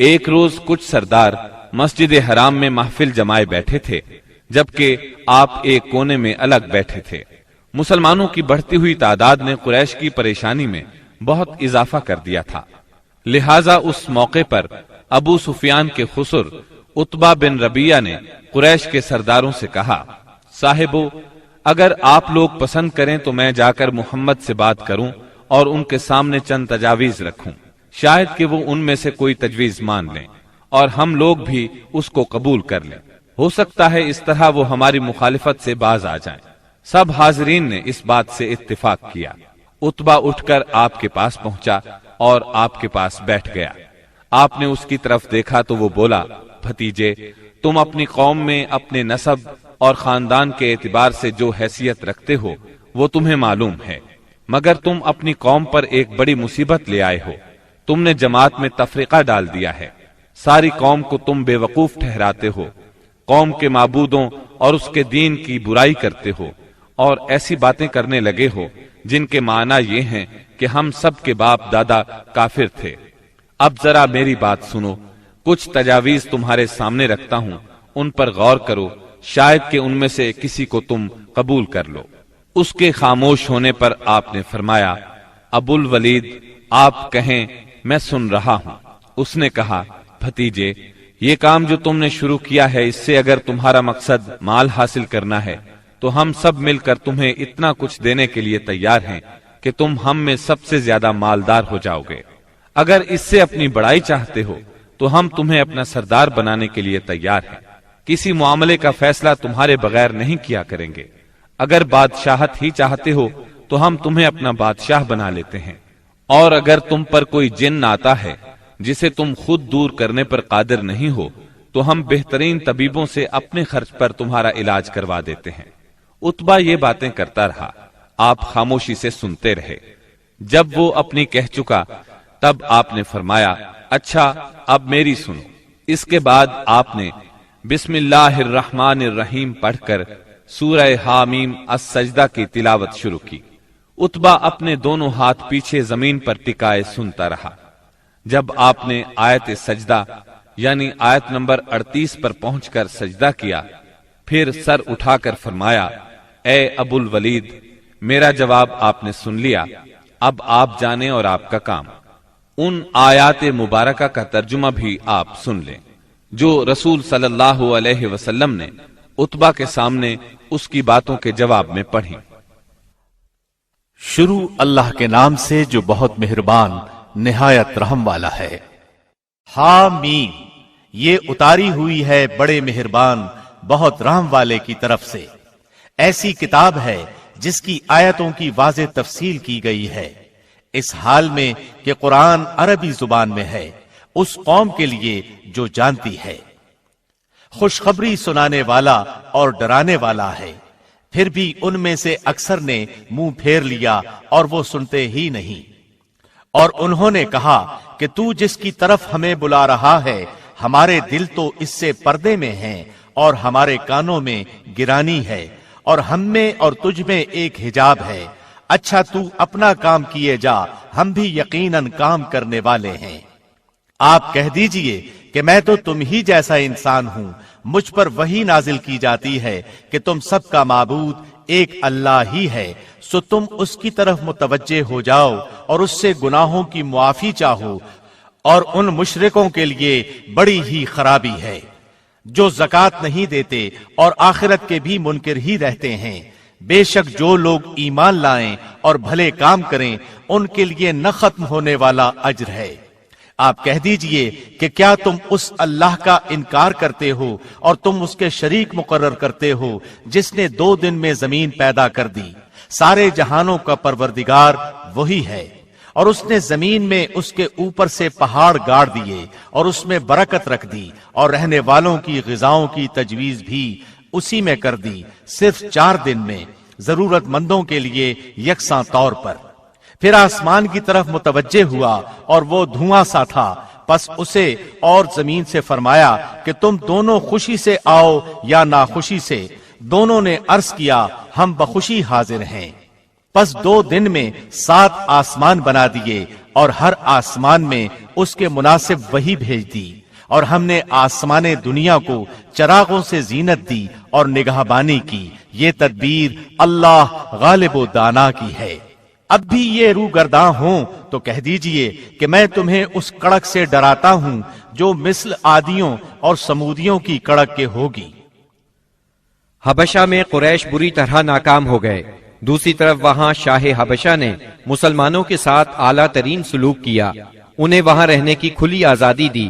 ایک روز کچھ سردار مسجد حرام میں محفل جمائے بیٹھے تھے، جبکہ آپ ایک کونے میں الگ بیٹھے تھے۔ مسلمانوں کی بڑھتی ہوئی تعداد نے قریش کی پریشانی میں بہت اضافہ کر دیا تھا، لہذا اس موقع پر ابو سفیان کے خسر عتبہ بن ربیعہ نے قریش کے سرداروں سے کہا، صاحبو، اگر آپ لوگ پسند کریں تو میں جا کر محمد سے بات کروں اور ان کے سامنے چند تجاویز رکھوں، شاید کہ وہ ان میں سے کوئی تجویز مان لیں اور ہم لوگ بھی اس کو قبول کر لیں، ہو سکتا ہے اس طرح وہ ہماری مخالفت سے باز آ جائیں۔ سب حاضرین نے اس بات سے اتفاق کیا۔ عتبہ اٹھ کر آپ کے پاس پہنچا اور آپ کے پاس بیٹھ گیا۔ آپ نے اس کی طرف دیکھا تو وہ بولا، بھتیجے، تم اپنی قوم میں اپنے نسب اور خاندان کے اعتبار سے جو حیثیت رکھتے ہو وہ تمہیں معلوم ہے، مگر تم اپنی قوم پر ایک بڑی مصیبت لے آئے ہو۔ تم نے جماعت میں تفرقہ ڈال دیا ہے، ساری قوم کو تم بے وقوف ٹھہراتے ہو، قوم کے معبودوں اور اس کے دین کی برائی کرتے ہو اور ایسی باتیں کرنے لگے ہو جن کے معنی یہ ہیں کہ ہم سب کے باپ دادا کافر تھے۔ اب ذرا میری بات سنو، کچھ تجاویز تمہارے سامنے رکھتا ہوں، ان پر غور کرو، شاید کہ ان میں سے کسی کو تم قبول کر لو۔ اس کے خاموش ہونے پر آپ نے فرمایا، ابو الولید، آپ کہیں، میں سن رہا ہوں۔ اس نے کہا، بھتیجے، یہ کام جو تم نے شروع کیا ہے، اس سے اگر تمہارا مقصد مال حاصل کرنا ہے تو ہم سب مل کر تمہیں اتنا کچھ دینے کے لیے تیار ہیں کہ تم ہم میں سب سے زیادہ مالدار ہو جاؤ گے۔ اگر اس سے اپنی بڑائی چاہتے ہو تو ہم تمہیں اپنا سردار بنانے کے لیے تیار ہیں، کسی معاملے کا فیصلہ تمہارے بغیر نہیں کیا کریں گے۔ اگر بادشاہت ہی چاہتے ہو تو ہم تمہیں اپنا بادشاہ بنا لیتے ہیں، اور اگر تم پر کوئی جن آتا ہے جسے تم خود دور کرنے پر قادر نہیں ہو تو ہم بہترین طبیبوں سے اپنے خرچ پر تمہارا علاج کروا دیتے ہیں۔ عتبہ یہ باتیں کرتا رہا، آپ خاموشی سے سنتے رہے۔ جب وہ اپنی کہہ چکا تب آپ نے فرمایا، اچھا اب میری سنو۔ اس کے بعد آپ نے بسم اللہ الرحمن الرحیم پڑھ کر سورہ حامیم السجدہ کی تلاوت شروع کی۔ عتبہ اپنے دونوں ہاتھ پیچھے زمین پر ٹکائے سنتا رہا۔ جب آپ نے آیت سجدہ یعنی آیت نمبر 38 پر پہنچ کر سجدہ کیا، پھر سر اٹھا کر فرمایا، اے ابو الولید، میرا جواب آپ نے سن لیا، اب آپ جانیں اور آپ کا کام۔ ان آیات مبارکہ کا ترجمہ بھی آپ سن لیں جو رسول صلی اللہ علیہ وسلم نے عتبہ کے سامنے اس کی باتوں کے جواب میں پڑھی۔ شروع اللہ کے نام سے جو بہت مہربان نہایت رحم والا ہے۔ حامیم، یہ اتاری ہوئی ہے بڑے مہربان بہت رحم والے کی طرف سے۔ ایسی کتاب ہے جس کی آیتوں کی واضح تفصیل کی گئی ہے، اس حال میں کہ قرآن عربی زبان میں ہے، اس قوم کے لیے جو جانتی ہے۔ خوشخبری سنانے والا اور ڈرانے والا ہے، پھر بھی ان میں سے اکثر نے منہ پھیر لیا اور وہ سنتے ہی نہیں۔ اور انہوں نے کہا کہ تو جس کی طرف ہمیں بلا رہا ہے، ہمارے دل تو اس سے پردے میں ہیں اور ہمارے کانوں میں گرانی ہے، اور ہم میں اور تجھ میں ایک حجاب ہے۔ اچھا تو اپنا کام کیے جا، ہم بھی یقیناً کام کرنے والے ہیں۔ آپ کہہ دیجئے کہ میں تو تم ہی جیسا انسان ہوں، مجھ پر وحی نازل کی جاتی ہے کہ تم سب کا معبود ایک اللہ ہی ہے، سو تم اس کی طرف متوجہ ہو جاؤ اور اس سے گناہوں کی معافی چاہو، اور ان مشرکوں کے لیے بڑی ہی خرابی ہے جو زکوٰۃ نہیں دیتے اور آخرت کے بھی منکر ہی رہتے ہیں۔ بے شک جو لوگ ایمان لائیں اور بھلے کام کریں ان کے لیے نہ ختم ہونے والا اجر ہے۔ آپ کہہ دیجئے کہ کیا تم اس اللہ کا انکار کرتے ہو اور تم اس کے شریک مقرر کرتے ہو جس نے 2 دن میں زمین پیدا کر دی؟ سارے جہانوں کا پروردگار وہی ہے، اور اس نے زمین میں اس کے اوپر سے پہاڑ گاڑ دیے اور اس میں برکت رکھ دی، اور رہنے والوں کی غذاؤں کی تجویز بھی اسی میں کر دی، صرف 4 دن میں، ضرورت مندوں کے لیے یکساں طور پر۔ پھر آسمان کی طرف متوجہ ہوا اور وہ دھواں سا تھا، پس اسے اور زمین سے فرمایا کہ تم دونوں خوشی سے آؤ یا ناخوشی سے۔ دونوں نے عرض کیا ہم بخوشی حاضر ہیں۔ پس 2 دن میں 7 آسمان بنا دیے اور ہر آسمان میں اس کے مناسب وحی بھیج دی، اور ہم نے آسمان دنیا کو چراغوں سے زینت دی اور نگہبانی کی۔ یہ تدبیر اللہ غالب و دانا کی ہے۔ اب بھی یہ روگرداں ہوں تو کہہ دیجئے کہ میں تمہیں اس کڑک سے ڈراتا ہوں جو مثل عادیوں اور سمودیوں کی کڑک کے ہوگی۔ حبشہ میں قریش بری طرح ناکام ہو گئے۔ دوسری طرف وہاں شاہ حبشہ نے مسلمانوں کے ساتھ اعلیٰ ترین سلوک کیا، انہیں وہاں رہنے کی کھلی آزادی دی۔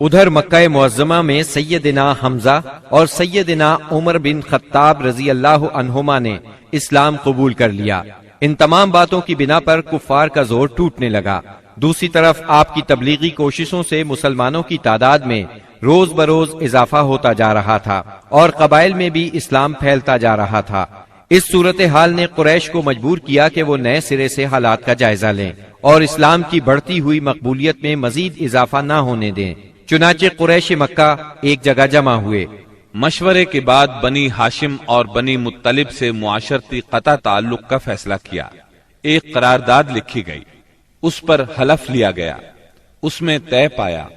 ادھر مکہ معظمہ میں سیدنا حمزہ اور سیدنا عمر بن خطاب رضی اللہ عنہما نے اسلام قبول کر لیا۔ ان تمام باتوں کی بنا پر کفار کا زور ٹوٹنے لگا۔ دوسری طرف آپ کی تبلیغی کوششوں سے مسلمانوں کی تعداد میں روز بروز اضافہ ہوتا جا رہا تھا اور قبائل میں بھی اسلام پھیلتا جا رہا تھا۔ اس صورتحال نے قریش کو مجبور کیا کہ وہ نئے سرے سے حالات کا جائزہ لیں اور اسلام کی بڑھتی ہوئی مقبولیت میں مزید اضافہ نہ ہونے دیں۔ چنانچہ قریش مکہ ایک جگہ جمع ہوئے۔ مشورے کے بعد بنی ہاشم اور بنی مطلب سے معاشرتی قطع تعلق کا فیصلہ کیا۔ ایک قرارداد لکھی گئی، اس پر حلف لیا گیا۔ اس میں طے پایا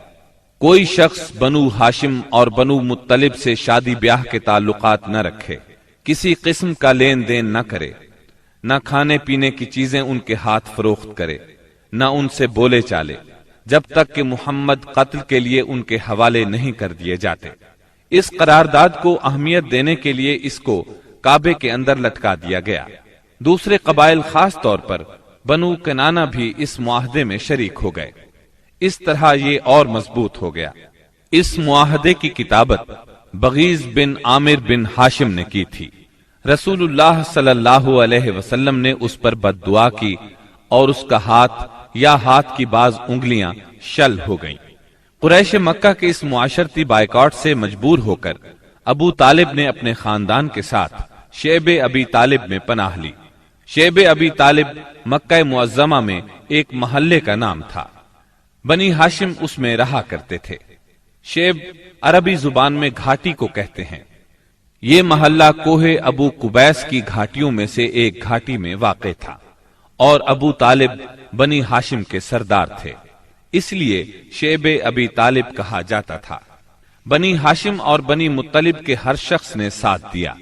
کوئی شخص بنو ہاشم اور بنو مطلب سے شادی بیاہ کے تعلقات نہ رکھے، کسی قسم کا لین دین نہ کرے، نہ کھانے پینے کی چیزیں ان کے ہاتھ فروخت کرے، نہ ان سے بولے چالے، جب تک کہ محمد قتل کے لیے ان کے حوالے نہیں کر دیے جاتے۔ اس قرارداد کو اہمیت دینے کے لیے اس کو کعبے کے اندر لٹکا دیا گیا۔ دوسرے قبائل خاص طور پر بنو کنانہ بھی اس معاہدے میں شریک ہو گئے۔ اس طرح یہ اور مضبوط ہو گیا۔ اس معاہدے کی کتابت بغیز بن عامر بن ہاشم نے کی تھی۔ رسول اللہ صلی اللہ علیہ وسلم نے اس پر بد دعا کی اور اس کا ہاتھ یا ہاتھ کی بعض انگلیاں شل ہو گئیں۔ قریش مکہ کے اس معاشرتی بائیکاٹ سے مجبور ہو کر ابو طالب نے اپنے خاندان کے ساتھ شیب ابی طالب میں پناہ لی۔ شیب ابی طالب مکہ معظمہ میں ایک محلے کا نام تھا۔ بنی ہاشم اس میں رہا کرتے تھے۔ شیب عربی زبان میں گھاٹی کو کہتے ہیں۔ یہ محلہ کوہ ابو قبیس کی گھاٹیوں میں سے ایک گھاٹی میں واقع تھا اور ابو طالب بنی ہاشم کے سردار تھے، اس لیے شیب ابی طالب کہا جاتا تھا۔ بنی ہاشم اور بنی مطلب کے ہر شخص نے ساتھ دیا۔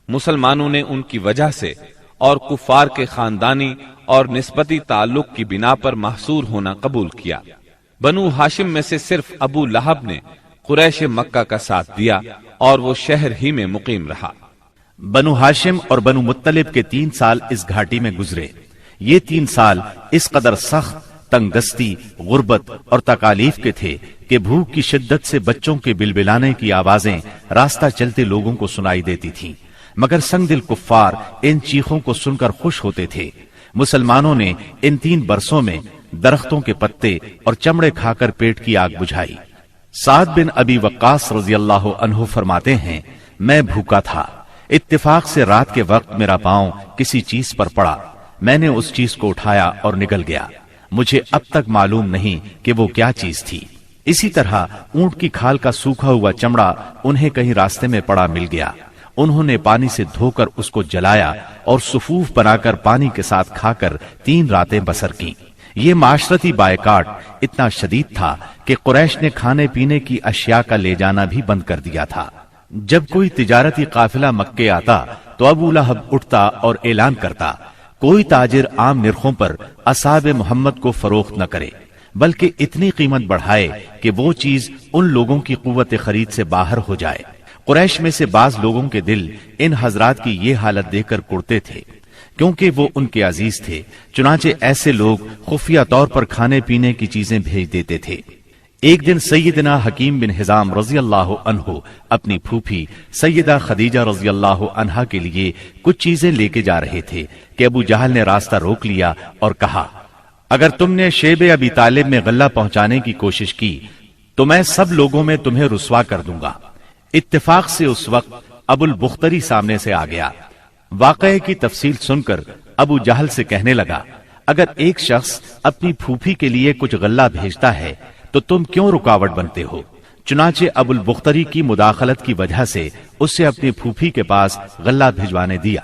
مسلمانوں نے ان کی وجہ سے اور کفار کے خاندانی اور نسبتی تعلق کی بنا پر محصور ہونا قبول کیا۔ بنو ہاشم میں سے صرف ابو لہب نے قریش مکہ کا ساتھ دیا اور وہ شہر ہی میں مقیم رہا۔ بنو ہاشم اور بنو مطلب کے 3 سال اس گھاٹی میں گزرے۔ یہ 3 سال اس قدر سخت، تنگ دستی، غربت اور تکالیف کے تھے کہ بھوک کی شدت سے بچوں کے بلبلانے کی آوازیں راستہ چلتے لوگوں کو سنائی دیتی تھیں، مگر سنگ دل کفار ان چیخوں کو سن کر خوش ہوتے تھے۔ مسلمانوں نے ان 3 برسوں میں درختوں کے پتے اور چمڑے کھا کر پیٹ کی آگ بجھائی۔ سعد بن ابی وقاص رضی اللہ عنہ فرماتے ہیں، میں بھوکا تھا، اتفاق سے رات کے وقت میرا پاؤں کسی چیز پر پڑا، میں نے اس چیز کو اٹھایا اور نگل گیا، مجھے اب تک معلوم نہیں کہ وہ کیا چیز تھی۔ اسی طرح اونٹ کی کھال کا سوکھا ہوا چمڑا انہیں کہیں راستے میں پڑا مل گیا، انہوں نے پانی سے دھو کر اس کو جلایا اور صفوف بنا کر پانی کے ساتھ کھا کر 3 راتیں بسر کی۔ یہ معاشرتی بائیکاٹ اتنا شدید تھا کہ قریش نے کھانے پینے کی اشیاء کا لے جانا بھی بند کر دیا تھا۔ جب کوئی تجارتی قافلہ مکے آتا تو ابو لہب اٹھتا اور اعلان کرتا، کوئی تاجر عام نرخوں پر اصحاب محمد کو فروخت نہ کرے، بلکہ اتنی قیمت بڑھائے کہ وہ چیز ان لوگوں کی قوت خرید سے باہر ہو جائے۔ قریش میں سے بعض لوگوں کے دل ان حضرات کی یہ حالت دیکھ کر کڑتے تھے، کیونکہ وہ ان کے عزیز تھے، چنانچہ ایسے لوگ خفیہ طور پر کھانے پینے کی چیزیں بھیج دیتے تھے۔ ایک دن سیدنا حکیم بن حزام رضی اللہ عنہ اپنی پھوپھی سیدہ خدیجہ رضی اللہ عنہا کے لیے کچھ چیزیں لے کے جا رہے تھے کہ ابو جہل نے راستہ روک لیا اور کہا، اگر تم نے شیب ابی طالب میں غلہ پہنچانے کی کوشش کی تو میں سب لوگوں میں تمہیں رسوا کر دوں گا۔ اتفاق سے اس وقت ابو البختری سامنے سے آ گیا۔ واقعے کی تفصیل سن کر ابو جہل سے کہنے لگا، اگر ایک شخص اپنی پھوپھی کے لیے کچھ غلہ بھیجتا ہے تو تم کیوں رکاوٹ بنتے ہو؟ چنانچہ ابو البختری کی مداخلت کی وجہ سے اسے اپنی پھوپھی کے پاس غلہ بھجوانے دیا۔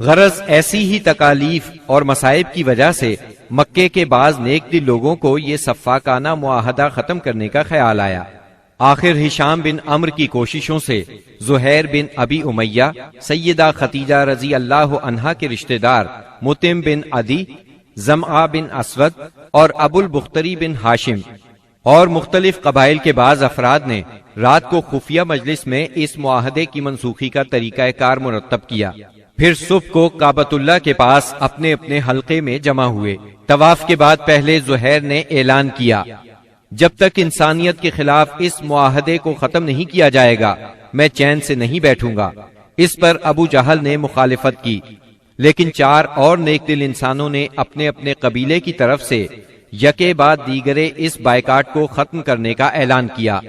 غرض ایسی ہی تکالیف اور مصائب کی وجہ سے مکے کے بعض نیک دل لوگوں کو یہ سفاکانہ معاہدہ ختم کرنے کا خیال آیا۔ آخر ہشام بن عمرو کی کوششوں سے زہیر بن ابی امیہ، سیدہ ختیجہ رضی اللہ عنہا کے رشتہ دار مطعم بن عدی، زمعہ بن اسود اور ابو البختری بن ہاشم اور مختلف قبائل کے بعض افراد نے رات کو خفیہ مجلس میں اس معاہدے کی منسوخی کا طریقہ کار مرتب کیا۔ پھر صبح کو کعبۃ اللہ کے پاس اپنے اپنے حلقے میں جمع ہوئے۔ طواف کے بعد پہلے زہیر نے اعلان کیا، جب تک انسانیت کے خلاف اس معاہدے کو ختم نہیں کیا جائے گا میں چین سے نہیں بیٹھوں گا۔ اس پر ابو جہل نے مخالفت کی، لیکن 4 اور نیک دل انسانوں نے اپنے اپنے قبیلے کی طرف سے یکے بعد دیگرے اس بائیکاٹ کو ختم کرنے کا اعلان کیا۔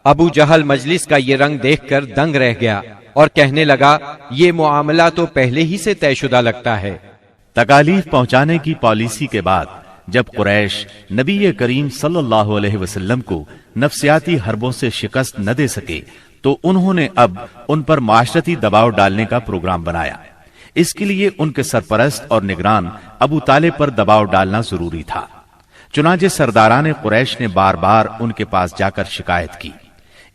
ابو جہل مجلس کا یہ رنگ دیکھ کر دنگ رہ گیا اور کہنے لگا، یہ معاملہ تو پہلے ہی سے طے شدہ لگتا ہے۔ تکالیف پہنچانے کی پالیسی کے بعد جب قریش نبی کریم صلی اللہ علیہ وسلم کو نفسیاتی حربوں سے شکست نہ دے سکے تو انہوں نے اب ان پر معاشرتی دباؤ ڈالنے کا پروگرام بنایا۔ اس کے لیے ان کے سرپرست اور نگران ابو طالب پر دباؤ ڈالنا ضروری تھا۔ چنانچہ سرداران قریش نے بار بار ان کے پاس جا کر شکایت کی۔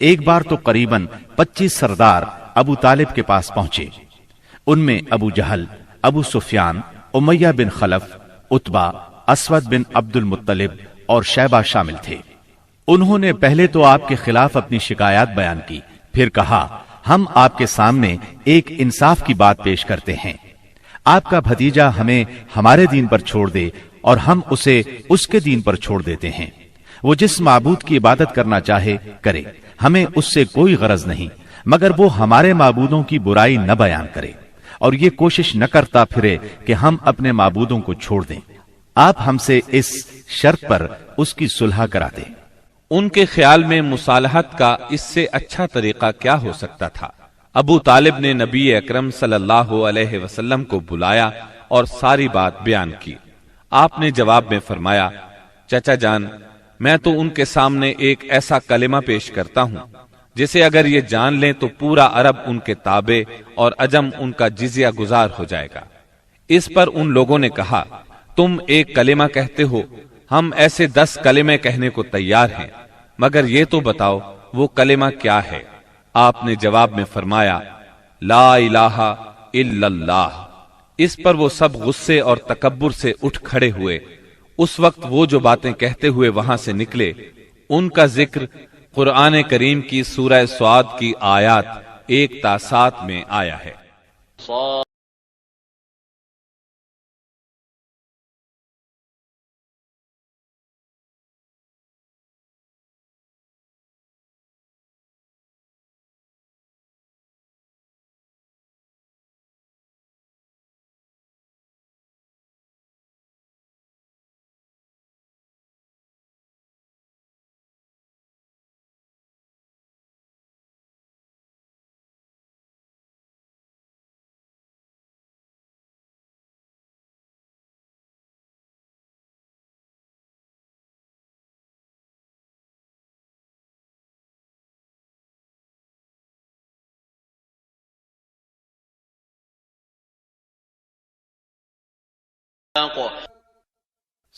ایک بار تو قریباً 25 سردار ابو طالب کے پاس پہنچے۔ ان میں ابو جہل، ابو سفیان، امیہ بن خلف، عتبہ، اسود بن عبد المطلب اور شیبہ شامل تھے۔ انہوں نے پہلے تو آپ کے خلاف اپنی شکایات بیان کی، پھر کہا، ہم آپ کے سامنے ایک انصاف کی بات پیش کرتے ہیں۔ آپ کا بھتیجا ہمیں ہمارے دین پر چھوڑ دے اور ہم اسے اس کے دین پر چھوڑ دیتے ہیں۔ وہ جس معبود کی عبادت کرنا چاہے کرے، ہمیں اس سے کوئی غرض نہیں، مگر وہ ہمارے معبودوں کی برائی نہ بیان کرے اور یہ کوشش نہ کرتا پھرے کہ ہم اپنے معبودوں کو چھوڑ دیں۔ آپ ہم سے اس شرط پر اس کی صلح کرا دیں۔ ان کے خیال میں مصالحت کا اس سے اچھا طریقہ کیا ہو سکتا تھا؟ ابو طالب نے نبی اکرم صلی اللہ علیہ وسلم کو بلایا اور ساری بات بیان کی۔ آپ نے جواب میں فرمایا، چچا جان، میں تو ان کے سامنے ایک ایسا کلمہ پیش کرتا ہوں جسے اگر یہ جان لیں تو پورا عرب ان کے تابع اور عجم ان کا جزیہ گزار ہو جائے گا۔ اس پر ان لوگوں نے کہا، تم ایک کلمہ کہتے ہو، ہم ایسے 10 کلمے کہنے کو تیار ہیں، مگر یہ تو بتاؤ وہ کلمہ کیا ہے؟ آپ نے جواب میں فرمایا، لا الہ الا اللہ۔ اس پر وہ سب غصے اور تکبر سے اٹھ کھڑے ہوئے۔ اس وقت وہ جو باتیں کہتے ہوئے وہاں سے نکلے، ان کا ذکر قرآن کریم کی سورہ سعد کی آیات 1 تا 7 میں آیا ہے۔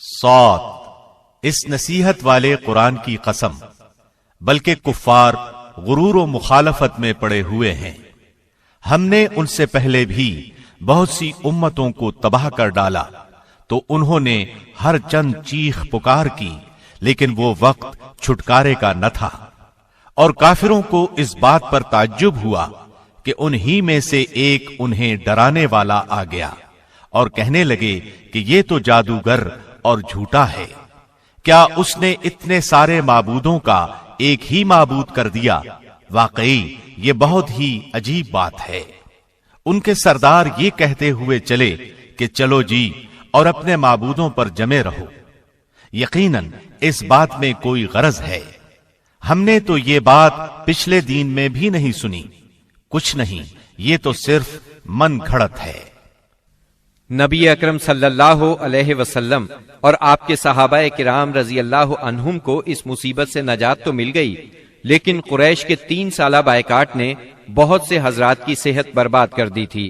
صاد، اس نصیحت والے قرآن کی قسم، بلکہ کفار غرور و مخالفت میں پڑے ہوئے ہیں۔ ہم نے ان سے پہلے بھی بہت سی امتوں کو تباہ کر ڈالا تو انہوں نے ہر چند چیخ پکار کی، لیکن وہ وقت چھٹکارے کا نہ تھا۔ اور کافروں کو اس بات پر تعجب ہوا کہ انہی میں سے ایک انہیں ڈرانے والا آ گیا اور کہنے لگے کہ یہ تو جادوگر اور جھوٹا ہے۔ کیا اس نے اتنے سارے معبودوں کا ایک ہی معبود کر دیا؟ واقعی یہ بہت ہی عجیب بات ہے۔ ان کے سردار یہ کہتے ہوئے چلے کہ چلو جی اور اپنے معبودوں پر جمے رہو، یقیناً اس بات میں کوئی غرض ہے۔ ہم نے تو یہ بات پچھلے دین میں بھی نہیں سنی، کچھ نہیں، یہ تو صرف من گھڑت ہے۔ نبی اکرم صلی اللہ علیہ وسلم اور آپ کے صحابہ کرام رضی اللہ عنہم کو اس مصیبت سے نجات تو مل گئی، لیکن قریش کے 3 سالہ بائیکاٹ نے بہت سے حضرات کی صحت برباد کر دی تھی۔